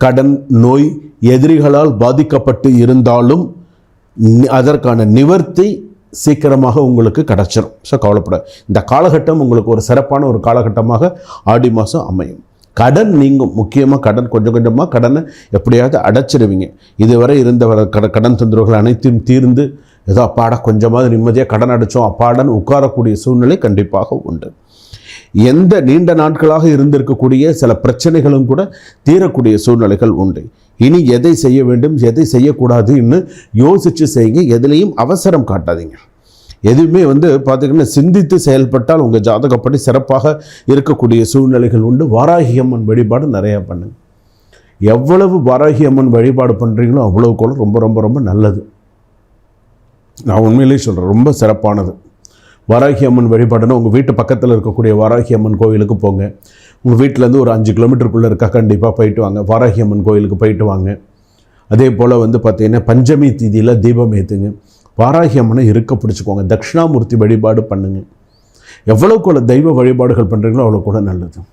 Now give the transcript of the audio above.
கடன், நோய், எதிரிகளால் பாதிக்கப்பட்டு இருந்தாலும் அதற்கான நிவர்த்தி சீக்கிரமாக உங்களுக்கு கிடைச்சிடும். ஸோ கவலைப்பட இந்த காலகட்டம் உங்களுக்கு ஒரு சிறப்பான ஒரு காலகட்டமாக ஆடி மாதம் அமையும். கடன் நீங்கும். முக்கியமாக கடன் கொஞ்சம் கொஞ்சமாக கடனை எப்படியாவது அடைச்சிடுவீங்க. இதுவரை இருந்த கடன் தொந்தரவுகள் அனைத்தையும் தீர்ந்து ஏதோ அப்பாடா கொஞ்சமாவது நிம்மதியாக கடன் அடைச்சோம் அப்பாடான்னு உட்காரக்கூடிய சூழ்நிலை கண்டிப்பாக உண்டு. எந்த நீண்ட நாட்களாக இருந்திருக்கக்கூடிய சில பிரச்சனைகளும் கூட தீரக்கூடிய சூழ்நிலைகள் உண்டு. இனி எதை செய்ய வேண்டும் எதை செய்யக்கூடாதுன்னு யோசித்து செய்யுங்க. எதுலேயும் அவசரம் காட்டாதீங்க. எதுவுமே பார்த்திங்கன்னா சிந்தித்து செயல்பட்டால் உங்கள் ஜாதகப்படி சிறப்பாக இருக்கக்கூடிய சூழ்நிலைகள் உண்டு. வாராகி அம்மன் வழிபாடு நிறையா பண்ணுங்க. எவ்வளவு வாராகி அம்மன் வழிபாடு பண்ணுறீங்களோ அவ்வளவு கூட ரொம்ப ரொம்ப ரொம்ப நல்லது. நான் உண்மையிலேயே சொல்கிறேன், ரொம்ப சிறப்பானது. வாராகி அம்மன் வழிபாடுன்னா உங்கள் வீட்டு பக்கத்தில் இருக்கக்கூடிய வாராகி அம்மன் கோயிலுக்கு போங்க. உங்கள் வீட்டிலேருந்து ஒரு 5 கிலோமீட்டருக்குள்ளே இருக்கா கண்டிப்பாக போயிட்டு வாங்க. வாராகி அம்மன் கோயிலுக்கு போயிட்டு வாங்க. அதே போல் பார்த்திங்கன்னா பஞ்சமி தீதியில் தீபம் ஏற்றுங்க. வாராகி அம்மனை இருக்க பிடிச்சிக்கோங்க. தட்சிணாமூர்த்தி வழிபாடு பண்ணுங்கள். எவ்வளோ கூட தெய்வ வழிபாடுகள் பண்ணுறீங்களோ அவ்வளோ கூட நல்லது.